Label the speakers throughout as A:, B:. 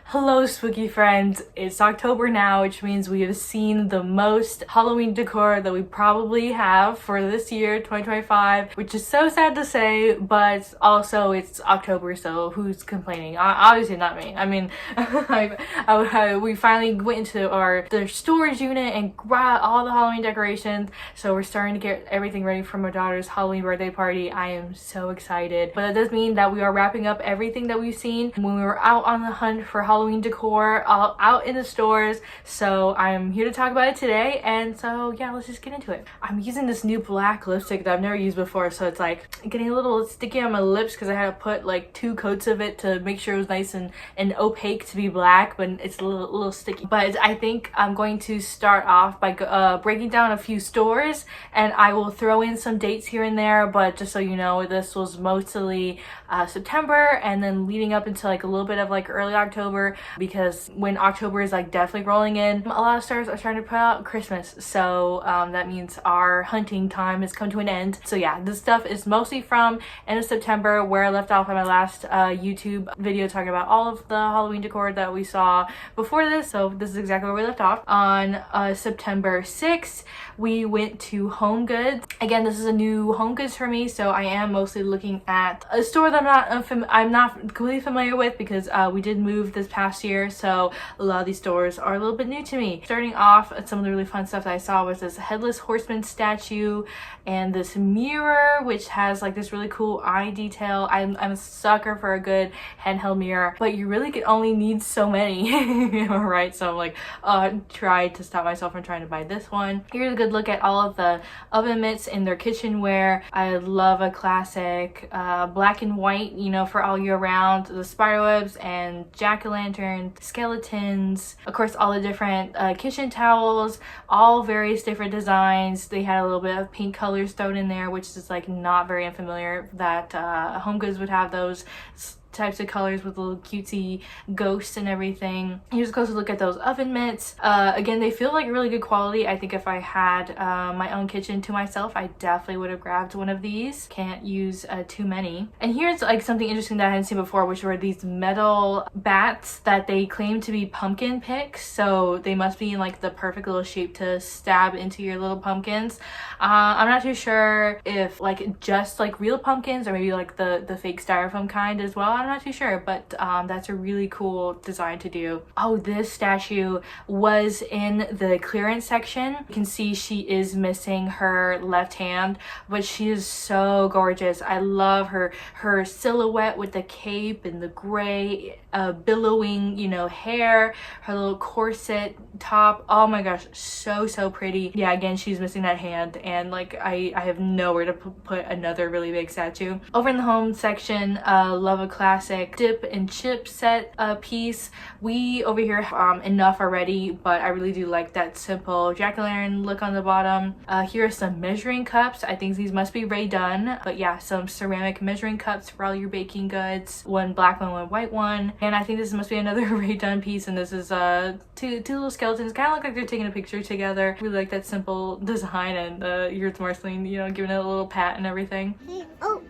A: Hello spooky friends, it's October now, which means we have seen the most Halloween decor that we probably have for this year, 2025, which is so sad to say, but also it's October, so who's complaining? Obviously not me. I mean, we finally went into the storage unit and got all the Halloween decorations, so we're starting to get everything ready for my daughter's Halloween birthday party. I am so excited, but that does mean that we are wrapping up everything that we've seen when we were out on the hunt for Halloween decor out in the stores. So I'm here to talk about it today, and so yeah, let's just get into it. I'm using this new black lipstick that I've never used before, so it's like getting a little sticky on my lips because I had to put like 2 coats of it to make sure it was nice and opaque to be black, but it's a little sticky. But I think I'm going to start off by breaking down a few stores, and I will throw in some dates here and there, but just so you know, this was mostly September and then leading up until like a little bit of like early October, because when October is like definitely rolling in, a lot of stores are starting to put out Christmas, so that means our hunting time has come to an end. So yeah, this stuff is mostly from end of September, where I left off in my last YouTube video talking about all of the Halloween decor that we saw before this. So this is exactly where we left off. On September 6th, we went to HomeGoods. Again, this is a new HomeGoods for me, so I am mostly looking at a store that I'm not completely familiar with, because we did move this past year, so a lot of these stores are a little bit new to me. Starting off, some of the really fun stuff that I saw was this headless horseman statue and this mirror, which has like this really cool eye detail. I'm a sucker for a good handheld mirror, but you really can only need so many, right? So I'm like, tried to stop myself from trying to buy this one. Here's a good look at all of the oven mitts in their kitchenware. I love a classic black and white, you know, for all year round. The spiderwebs and jack-o'-lanterns, skeletons, of course all the different kitchen towels, all various different designs. They had a little bit of pink colors thrown in there, which is like not very unfamiliar that HomeGoods would have those types of colors with little cutesy ghosts and everything. Here's a closer look at those oven mitts. Again, they feel like really good quality. I think if I had my own kitchen to myself, I definitely would have grabbed one of these. Can't use too many. And here's like something interesting that I hadn't seen before, which were these metal bats that they claim to be pumpkin picks. So they must be in like the perfect little shape to stab into your little pumpkins. I'm not too sure if like just like real pumpkins or maybe like the fake styrofoam kind as well. I'm not too sure, but that's a really cool design to do. Oh, this statue was in the clearance section. You can see she is missing her left hand, but she is so gorgeous. I love her silhouette with the cape and the gray billowing, you know, hair, her little corset top. Oh my gosh, so pretty. Yeah, again, she's missing that hand, and like I have nowhere to put another really big statue. Over in the home section, love a classic dip and chip set piece. We over here enough already, but I really do like that simple jack-o'-lantern look on the bottom. Here are some measuring cups. I think these must be redone, but yeah, some ceramic measuring cups for all your baking goods. One black one white one. And I think this must be another redone piece, and this is two little skeletons. Kind of look like they're taking a picture together. Really like that simple design, and here's Marceline, you know, giving it a little pat and everything.
B: Oh.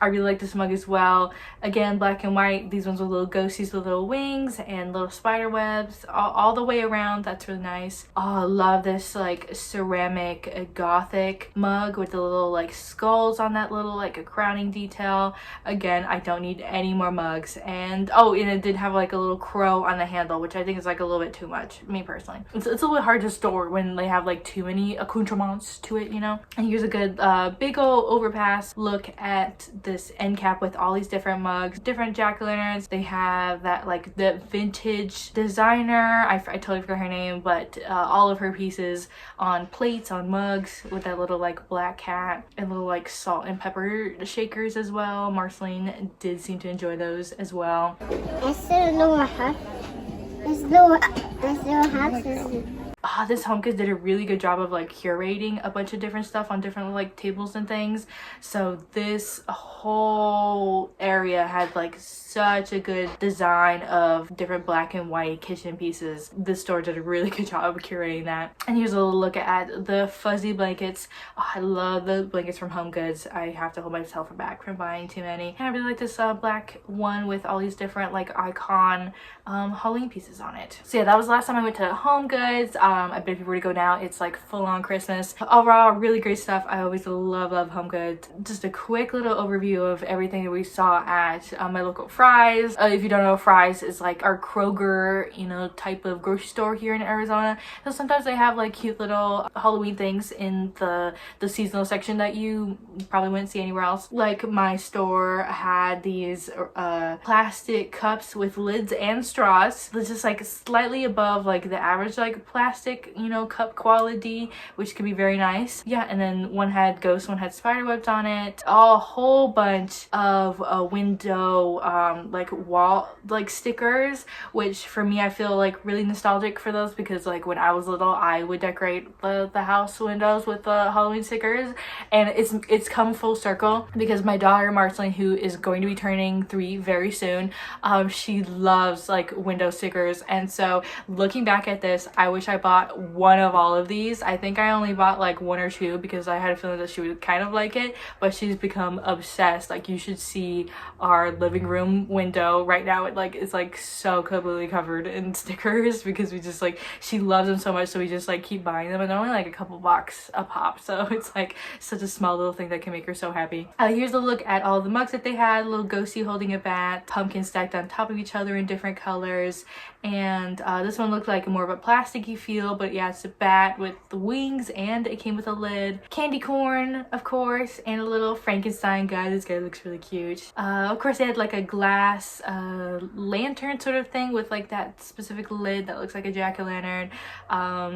A: I really like this mug as well. Again, black and white. These ones with little ghosties with little wings and little spider webs all the way around. That's really nice. Oh, I love this like ceramic gothic mug with the little like skulls on that little like a crowning detail. Again, I don't need any more mugs. And oh, and it did have like a little crow on the handle, which I think is like a little bit too much, me personally. It's a little bit hard to store when they have like too many accoutrements to it, you know. And here's a good big old overpass look at this end cap with all these different mugs, different jack-o'-lanterns. They have that like the vintage designer, I totally forgot her name, but all of her pieces on plates, on mugs, with that little like black cat and little like salt and pepper shakers as well. Marceline did seem to enjoy those as well. this HomeGoods did a really good job of like curating a bunch of different stuff on different like tables and things. So this whole area had like such a good design of different black and white kitchen pieces. This store did a really good job of curating that. And here's a little look at the fuzzy blankets. Oh, I love the blankets from HomeGoods. I have to hold myself back from buying too many. And I really like this black one with all these different like icon Halloween pieces on it. So yeah, that was the last time I went to HomeGoods. I bet if you were to go now, it's like full on Christmas. Overall, really great stuff. I always love HomeGoods. Just a quick little overview of everything that we saw at my local Fry's. If you don't know, Fry's is like our Kroger, you know, type of grocery store here in Arizona. So sometimes they have like cute little Halloween things in the seasonal section that you probably wouldn't see anywhere else. Like my store had these plastic cups with lids and straws. It's just like slightly above like the average like plastic, you know, cup quality, which could be very nice. Yeah, and then one had ghosts, one had spider webs on it. A whole bunch of window like wall like stickers, which for me I feel like really nostalgic for those, because like when I was little I would decorate the house windows with the Halloween stickers, and it's come full circle because my daughter Marceline, who is going to be turning 3 very soon, she loves like window stickers. And so looking back at this, I wish I bought one of all of these. I think I only bought like 1 or 2 because I had a feeling that she would kind of like it, but she's become obsessed. Like you should see our living room window right now. It's like so completely covered in stickers because we just like, she loves them so much, so we just like keep buying them, and they're only like a couple bucks a pop, so it's like such a small little thing that can make her so happy. Here's a look at all the mugs that they had. A little ghosty holding a bat, pumpkins stacked on top of each other in different colors, and this one looked like more of a plasticky feel, but yeah, it's a bat with the wings and it came with a lid. Candy corn, of course, and a little Frankenstein guy. This guy looks really cute. Of course they had like a glass lantern sort of thing with like that specific lid that looks like a jack-o'-lantern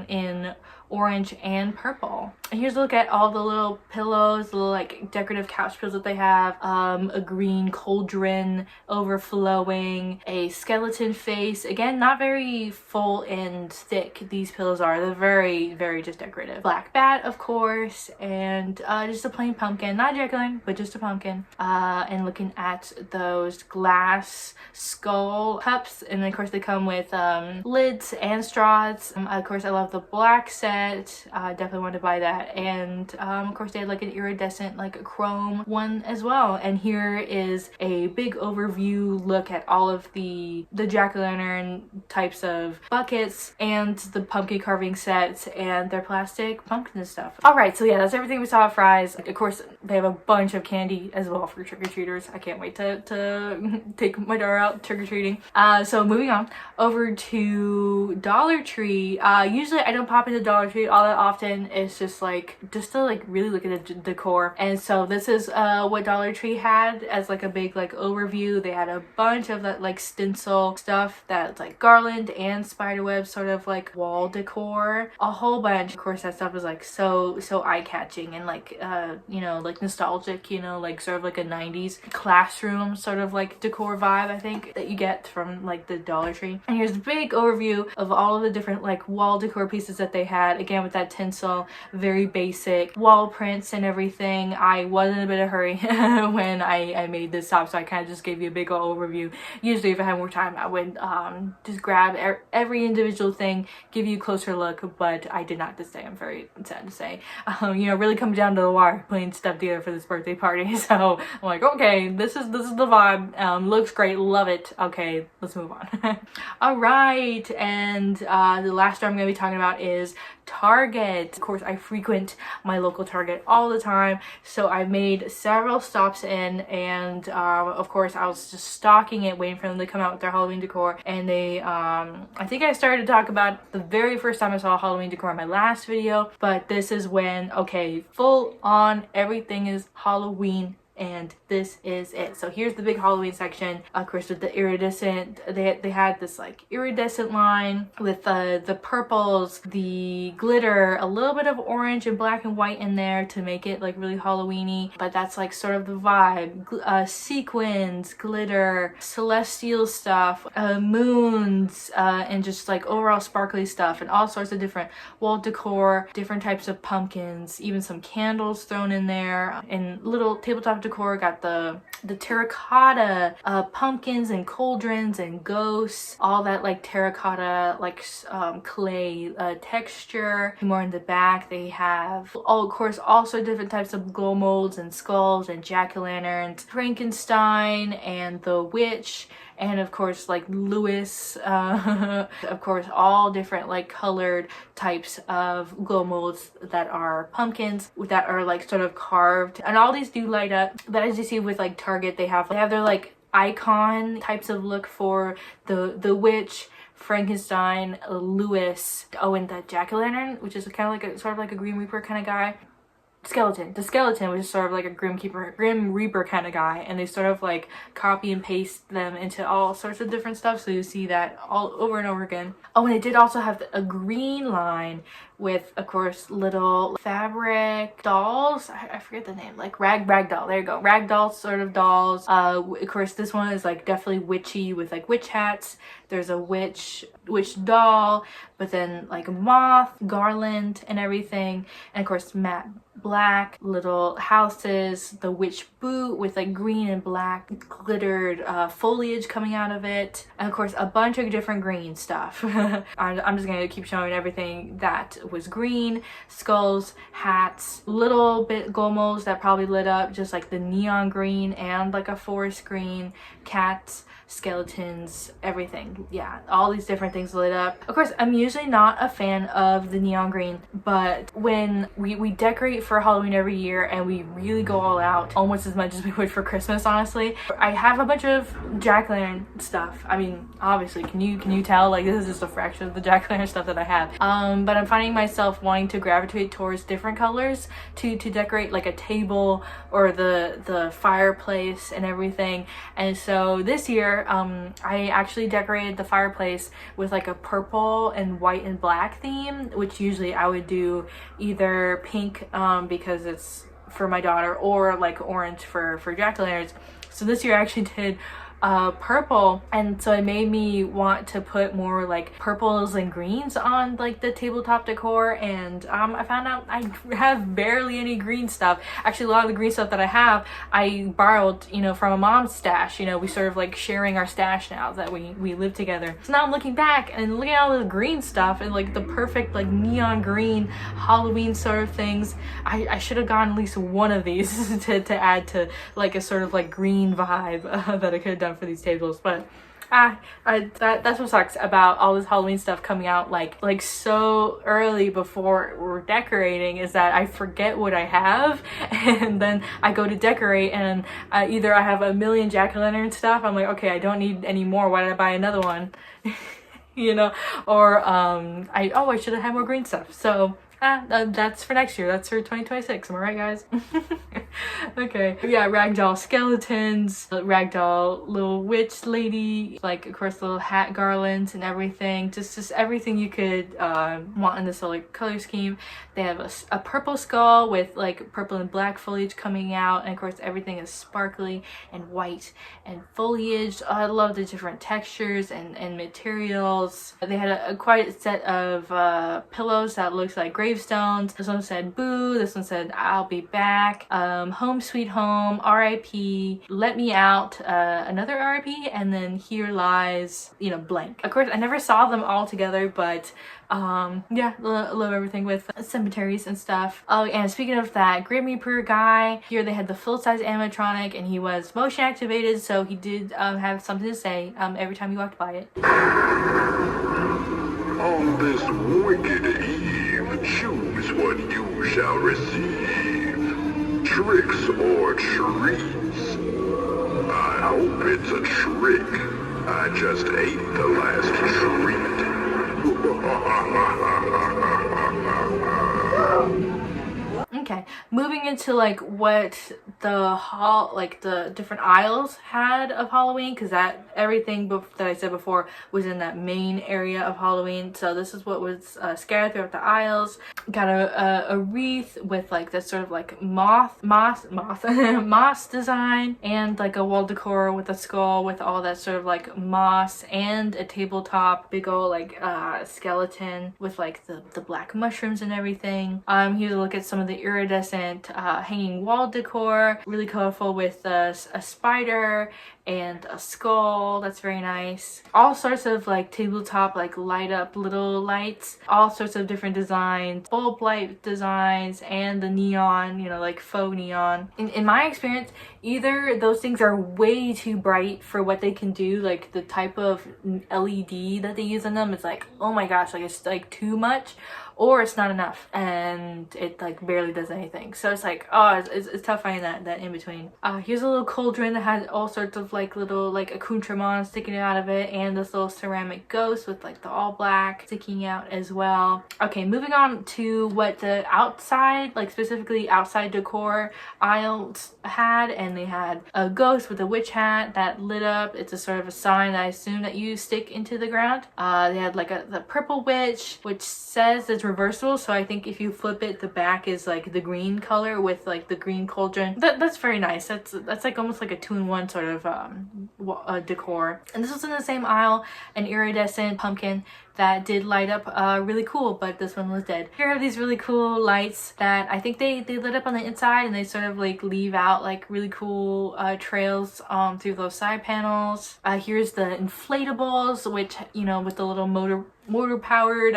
A: in orange and purple. And here's a look at all the little pillows, the little like decorative couch pillows that they have. A green cauldron overflowing, a skeleton face. Again, not very full and thick these pillows are. They're very, very just decorative. Black bat, of course, and just a plain pumpkin. Not jack-o'-lantern, but just a pumpkin. And looking at those glass skull cups, and of course they come with lids and straws. Of course I love the black set. Definitely wanted to buy that. And of course they had like an iridescent like chrome one as well. And here is a big overview look at all of the jack-o'-lantern types of buckets and the pumpkin carving sets and their plastic pumpkin and stuff. Alright, so yeah, that's everything we saw at Fry's. Of course they have a bunch of candy as well for trick-or-treaters. I can't wait to take my daughter out trick-or-treating. So moving on over to DollarTree. Usually I don't pop into DollarTree all that often. It's just to like really look at the decor. And so this is what DollarTree had as like a big like overview. They had a bunch of that like stencil stuff that's like garland and spiderweb sort of like wall decor. A whole bunch. Of course that stuff is like so eye-catching and like you know, like nostalgic, you know, like sort of like a 90s classroom sort of like decor vibe, I think, that you get from like the DollarTree. And here's a big overview of all of the different like wall decor pieces that they had. Again, with that tinsel, very basic wall prints and everything. I was in a bit of a hurry when I made this top, so I kind of just gave you a big old overview. Usually if I had more time I would just grab every individual thing, give you a closer look, but I did not this day. I'm very sad to say. You know, really come down to the wire putting stuff together for this birthday party. So I'm like, okay, this is the vibe. Looks great, love it. Okay, let's move on. All right, and the last store I'm going to be talking about is Target. Of course, I frequent my local Target all the time, so I made several stops in, and of course I was just stocking it, waiting for them to come out with their Halloween decor. And they I think I started to talk about the very first time I saw Halloween decor in my last video, but this is when, okay, full on everything is Halloween and this is it. So here's the big Halloween section. Of course, with the iridescent, they had this like iridescent line with the purples, the glitter, a little bit of orange and black and white in there to make it like really Halloweeny, but that's like sort of the vibe. Sequins, glitter, celestial stuff, moons, and just like overall sparkly stuff, and all sorts of different wall decor, different types of pumpkins, even some candles thrown in there, and little tabletop decor. Got the terracotta pumpkins and cauldrons and ghosts, all that like terracotta like clay texture. More in the back they have, of course, also different types of glow molds and skulls and jack-o'-lanterns, Frankenstein and the witch, and of course like Lewis, of course all different like colored types of glow molds that are pumpkins that are like sort of carved, and all these do light up. But as you see with like Target, they have their like icon types of look for the witch, Frankenstein, Lewis, and the jack-o'-lantern, which is kind of like a sort of like a Grim Reaper kind of guy. The skeleton, which is sort of like a Grim Reaper kind of guy, and they sort of like copy and paste them into all sorts of different stuff, so you see that all over and over again. Oh, and it did also have a green line with, of course, little fabric dolls. I forget the name, like rag doll. There you go, rag doll sort of dolls. Of course, this one is like definitely witchy with like witch hats. There's a witch doll, but then like a moth, garland, and everything. And of course, matte black little houses, the witch boot with like green and black glittered foliage coming out of it, and of course a bunch of different green stuff. I'm just gonna keep showing everything that was green: skulls, hats, little bit glow molds that probably lit up just like the neon green and like a forest green, cats, skeletons, everything. Yeah, all these different things lit up. Of course, I'm usually not a fan of the neon green, but when we decorate for Halloween every year, and we really go all out, almost as much as we would for Christmas, honestly. I have a bunch of jack-o'-lantern stuff. I mean, obviously, can you tell? Like, this is just a fraction of the jack-o'-lantern stuff that I have. But I'm finding myself wanting to gravitate towards different colors to decorate like a table or the fireplace and everything. And so this year, I actually decorated the fireplace with like a purple and white and black theme, which usually I would do either pink because it's for my daughter, or like orange for jack-o'-lanterns. So this year I actually did purple, and so it made me want to put more like purples and greens on like the tabletop decor. And I found out I have barely any green stuff. Actually, a lot of the green stuff that I have I borrowed, you know, from a mom's stash. You know, we sort of like sharing our stash now that we live together. So now I'm looking back and looking at all the green stuff and like the perfect like neon green Halloween sort of things. I should have gotten at least one of these to add to like a sort of like green vibe that I could have done for these tables. But that's what sucks about all this Halloween stuff coming out like so early before we're decorating, is that I forget what I have, and then I go to decorate and either I have a million jack-o'-lantern stuff, I'm like, okay, I don't need any more, why did I buy another one? You know, or I should have had more green stuff. So that's for next year. That's for 2026. Am I right, guys? Okay. Yeah, ragdoll skeletons, ragdoll little witch lady, like of course little hat garlands and everything. Just everything you could want in this like color scheme. They have a purple skull with like purple and black foliage coming out, and of course everything is sparkly and white and foliage. I love the different textures and materials. They had a quite a set of pillows that looked like gravestones. This one said boo, this one said I'll be back, home sweet home, RIP, let me out, another RIP, and then here lies, you know, blank. Of course I never saw them all together, but yeah, love everything with cemeteries and stuff. Oh, and speaking of that Grim Reaper guy, here they had the full-size animatronic, and he was motion activated, so he did have something to say every time you walked by it.
B: On this wicked eve, choose what you shall receive. Tricks or treats. I hope it's a trick. I just ate the last treat.
A: Okay, moving into like what the hall, like the different aisles had of Halloween, because that everything that I said before was in that main area of Halloween. So this is what was scattered throughout the aisles. Got a wreath with like this sort of like moss moss design, and like a wall decor with a skull with all that sort of like moss, and a tabletop big old like skeleton with like the black mushrooms and everything. Here's a look at some of the iridescent hanging wall decor, really colorful, with a spider and a skull. That's very nice. All sorts of like tabletop like light up little lights, all sorts of different designs, bulb light designs, and the neon, you know, like faux neon. In my experience, either those things are way too bright for what they can do, like the type of LED that they use in them is like, oh my gosh, like it's like too much, or it's not enough and it like barely does anything. So it's like, oh, it's tough finding that in between. Here's a little cauldron that has all sorts of like little like accoutrements sticking out of it, and this little ceramic ghost with like the all black sticking out as well. Okay, moving on to what the outside, like specifically outside decor aisles had, and they had a ghost with a witch hat that lit up. It's a sort of a sign that I assume that you stick into the ground. They had like the purple witch, which says it's reversible, so I think if you flip it, the back is like the green color with like the green cauldron. That's very nice. That's like almost like a 2-in-1 sort of decor. And this was in the same aisle, an iridescent pumpkin that did light up really cool, but this one was dead. Here are these really cool lights that I think they lit up on the inside, and they sort of like leave out like really cool trails through those side panels. Here's the inflatables, which, you know, with the little motor powered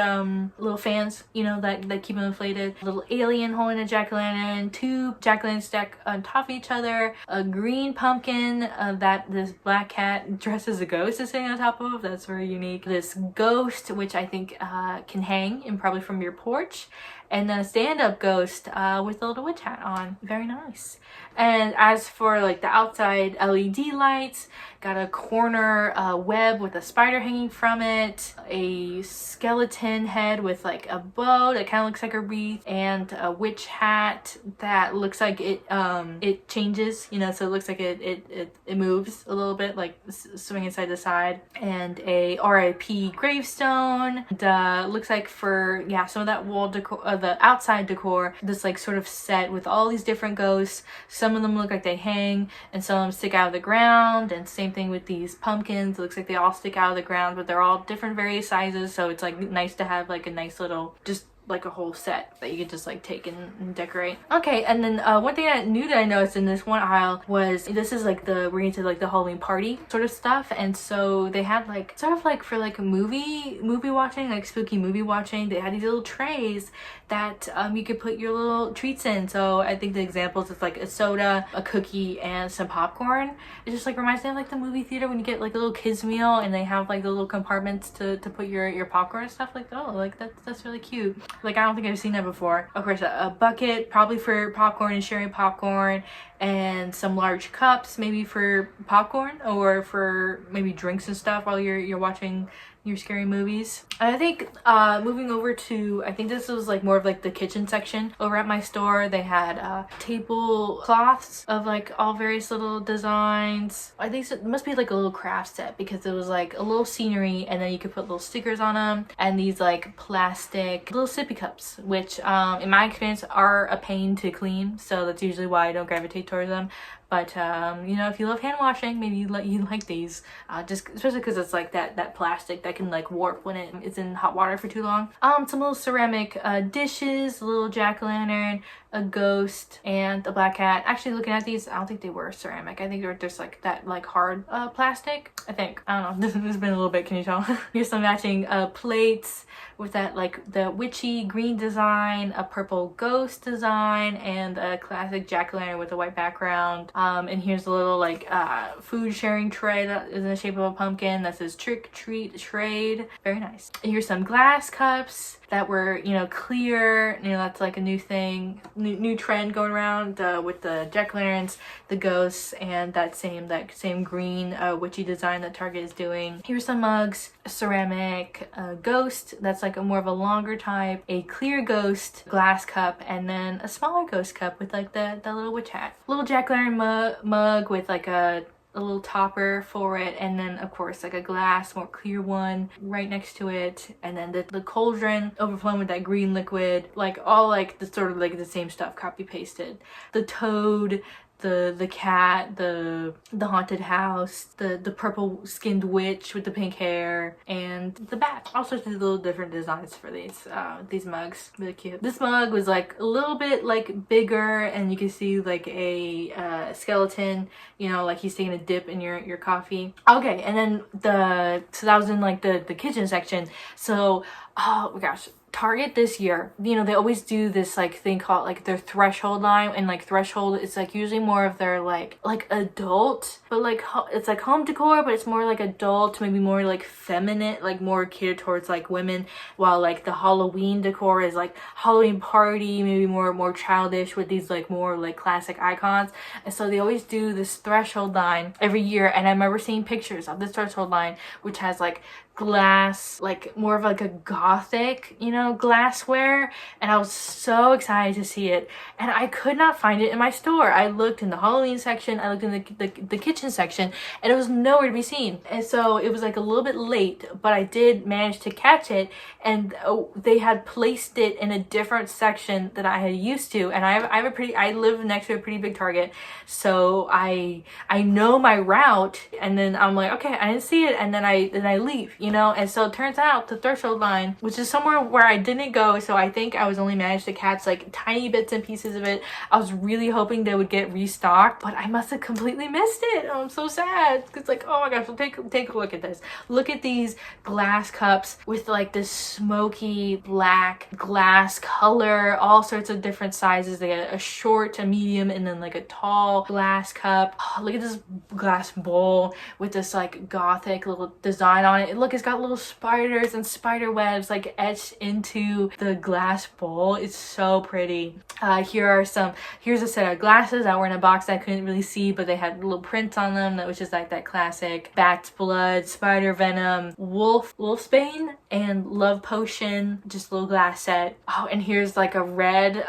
A: little fans, you know, that keep them inflated. A little alien holding a jack-o'-lantern, 2 jack-o'-lanterns stacked on top of each other, a green pumpkin that this black cat dressed as a ghost is sitting on top of. That's very unique. This ghost, which I think can hang and probably from your porch, and then a stand-up ghost with a little witch hat on. Very nice. And as for like the outside LED lights, got a corner web with a spider hanging from it, a skeleton head with like a bow that kind of looks like a wreath, and a witch hat that looks like it changes, you know, so it looks like it moves a little bit, like swinging side to side, and a RIP gravestone. And, looks like for some of that wall decor, the outside decor, this like sort of set with all these different ghosts. Some of them look like they hang, and some of them stick out of the ground, and same thing with these pumpkins. It looks like they all stick out of the ground, but they're all different various sizes, so it's like nice to have like a nice little, just like a whole set that you could just like take and decorate. Okay, and then one thing that I noticed in this one aisle was, this is like we're into like the Halloween party sort of stuff, and so they had like sort of like for like movie watching, like spooky movie watching, they had these little trays that you could put your little treats in. So I think the examples is like a soda, a cookie, and some popcorn. It just like reminds me of like the movie theater when you get like a little kids meal and they have like the little compartments to put your popcorn and stuff like that. Oh, like that's really cute. Like I don't think I've seen that before. Of course, a bucket probably for popcorn and sharing popcorn, and some large cups maybe for popcorn or for maybe drinks and stuff while you're watching your scary movies. I think moving over to, I think this was like more of like the kitchen section over at my store. They had tablecloths of like all various little designs. I think it must be like a little craft set, because it was like a little scenery, and then you could put little stickers on them, and these like plastic little sippy cups, which in my experience are a pain to clean, so that's usually why I don't gravitate towards them. But you know, if you love hand washing, maybe you like these, just especially because it's like that plastic that can like warp when it's in hot water for too long. Some little ceramic dishes, a little jack-o'-lantern, a ghost, and a black cat. Actually, looking at these, I don't think they were ceramic. I think they were just like that like hard plastic, I think. I don't know. This has been a little bit, can you tell? Here's some matching plates with that like the witchy green design, a purple ghost design, and a classic jack-o'-lantern with a white background. And here's a little like food sharing tray that is in the shape of a pumpkin that says trick treat trade. Very nice. And here's some glass cups that were, you know, clear. You know, that's like a new thing, new trend going around with the jack-o'-lanterns, the ghosts, and that same green witchy design that Target is doing. Here's some mugs, a ceramic ghost that's like a more of a longer type, a clear ghost glass cup, and then a smaller ghost cup with like the little witch hat. Little jack-o'-lantern mug with like a little topper for it, and then of course like a glass more clear one right next to it, and then the cauldron overflowing with that green liquid, like all like the sort of like the same stuff copy pasted. The toad, the cat, the haunted house, the purple skinned witch with the pink hair, and the bat. All sorts of little different designs for these mugs. Really cute. This mug was like a little bit like bigger, and you can see like a skeleton, you know, like he's taking a dip in your coffee. Okay, and then so that was in like the kitchen section. So oh my gosh, Target this year, you know, they always do this like thing called like their threshold line, and like threshold, it's like usually more of their like adult, but like it's like home decor, but it's more like adult, maybe more like feminine, like more catered towards like women, while like the Halloween decor is like Halloween party, maybe more childish with these like more like classic icons. And so they always do this threshold line every year, and I remember seeing pictures of this threshold line, which has like glass, like more of like a gothic, you know, glassware, and I was so excited to see it, and I could not find it in my store. I looked in the Halloween section, I looked in the kitchen section, and it was nowhere to be seen. And so it was like a little bit late, but I did manage to catch it, and they had placed it in a different section that I had used to, and I live next to a pretty big Target, so I know my route, and then I'm like, okay, I didn't see it, and then I leave, you know. And so it turns out the threshold line, which is somewhere where I didn't go, so I think I was only managed to catch like tiny bits and pieces of it. I was really hoping they would get restocked, but I must have completely missed it. Oh, I'm so sad. It's like, oh my gosh, well, take a look at this. Look at these glass cups with like this smoky black glass color, all sorts of different sizes. They got a short, a medium, and then like a tall glass cup. Oh, look at this glass bowl with this like gothic little design on it. Look, it's got little spiders and spider webs like etched into the glass bowl. It's so pretty. Here's a set of glasses that were in a box that I couldn't really see, but they had little prints on them, that was just like that classic bat's blood, spider venom, wolfsbane, and love potion, just a little glass set. Oh, and here's like a red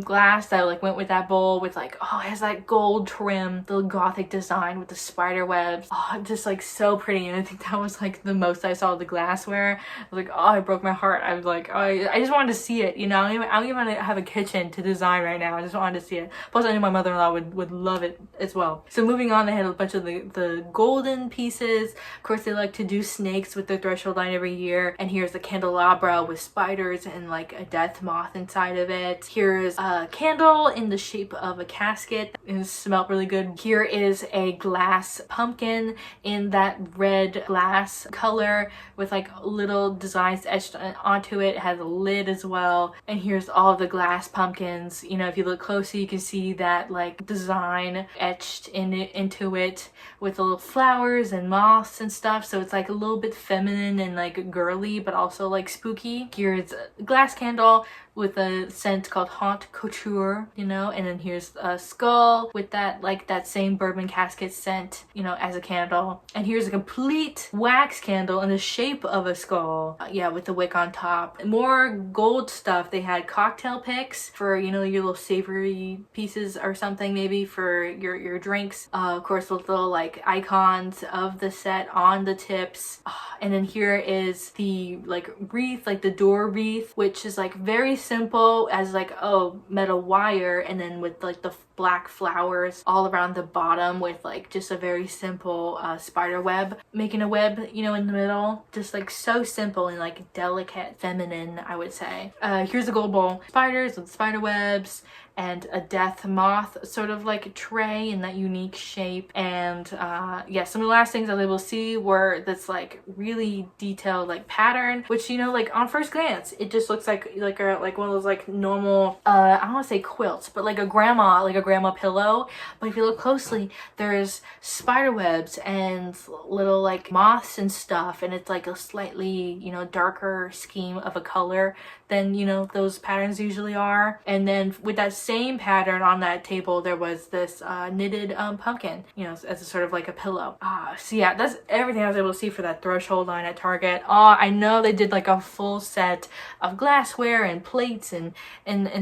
A: glass that like went with that bowl with like, oh, it has that gold trim, the gothic design with the spider webs. Oh, just like so pretty. And I think that was like the most I saw of the glassware. I was like, oh, it broke my heart. I was like, oh, I just wanted to see it, you know. I don't even want to have a kitchen to design right now. I just wanted to see it. Plus I knew my mother-in-law would love it as well. So moving on, they had a bunch of the golden pieces. Of course, they like to do snakes with their threshold line every year. And here's the candelabra with spiders and like a death moth inside of it. Here's a candle in the shape of a casket, and it smelled really good. Here is a glass pumpkin in that red glass color with like little designs etched onto it. It has a lid as well. And here's all the glass pumpkins. You know, if you look closely, you can see that like design etched into it with little flowers and moths and stuff. So it's like a little bit feminine and like girly, but also like spooky. Here's a glass candle with a scent called Haute Couture, you know, and then here's a skull with that like that same bourbon casket scent, you know, as a candle. And here's a complete wax candle in the shape of a skull, yeah, with the wick on top. More gold stuff. They had cocktail picks for, you know, your little savory pieces or something, maybe for your drinks. Of course, with little like icons of the set on the tips. And then here is the like wreath, like the door wreath, which is like very simple as like, oh, metal wire, and then with like the black flowers all around the bottom with like just a very simple spider web, making a web, you know, in the middle. Just like so simple and like delicate, feminine, I would say. Here's a gold bowl, spiders with spider webs, and a death moth sort of like tray in that unique shape. And yeah, some of the last things that they will see were this like really detailed like pattern, which, you know, like on first glance it just looks like one of those like normal I don't want to say quilts, but like a grandma grandma pillow, but if you look closely, there's spider webs and little like moths and stuff, and it's like a slightly, you know, darker scheme of a color than, you know, those patterns usually are. And then with that same pattern on that table, there was this knitted pumpkin, you know, as a sort of like a pillow. So yeah, that's everything I was able to see for that threshold line at Target. I know they did like a full set of glassware and plates and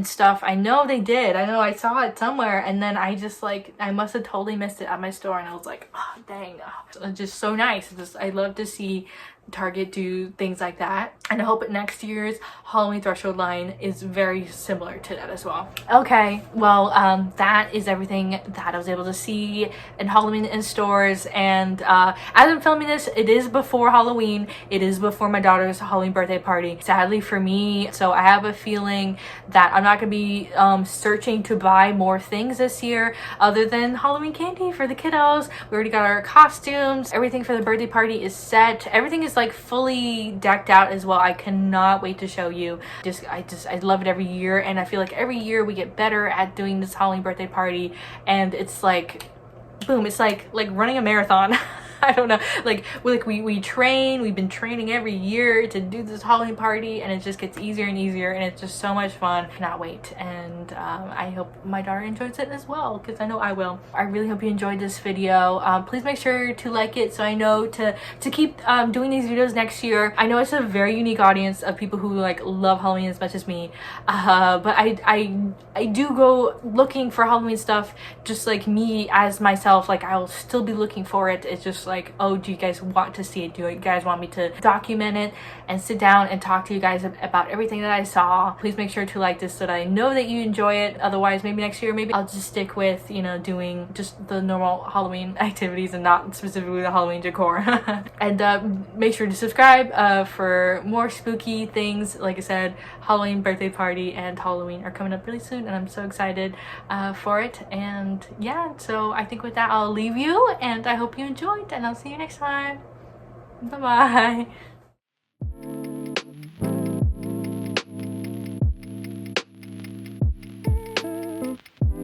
A: stuff. I know they did. I know I saw it somewhere, and then I just like, I must have totally missed it at my store, and I was like, oh dang, it's just so nice. I love to see Target do things like that, and I hope next year's Halloween threshold line is very similar to that as well. Okay, well, that is everything that I was able to see in Halloween in stores, and as I'm filming this, it is before Halloween. It is before my daughter's Halloween birthday party, sadly for me, so I have a feeling that I'm not gonna be searching to buy more things this year other than Halloween candy for the kiddos. We already got our costumes, everything for the birthday party is set, everything is like fully decked out as well. I cannot wait to show you. I love it every year, and I feel like every year we get better at doing this Halloween birthday party, and it's like boom, it's like running a marathon. I don't know, we train, we've been training every year to do this Halloween party, and it just gets easier and easier, and it's just so much fun. Cannot wait, and I hope my daughter enjoys it as well, because I know I will. I really hope you enjoyed this video. Please make sure to like it so I know to keep doing these videos next year. I know it's a very unique audience of people who like love Halloween as much as me, but I do go looking for Halloween stuff just like me as myself. Like, I will still be looking for it. It's just like, oh, do you guys want to see it? Do you guys want me to document it and sit down and talk to you guys about everything that I saw? Please make sure to like this so that I know that you enjoy it. Otherwise, maybe next year, maybe I'll just stick with, you know, doing just the normal Halloween activities and not specifically the Halloween decor. And make sure to subscribe for more spooky things. Like I said, Halloween birthday party and Halloween are coming up really soon, and I'm so excited for it. And yeah, so I think with that, I'll leave you, and I hope you enjoyed, and I'll see you next time. Bye bye.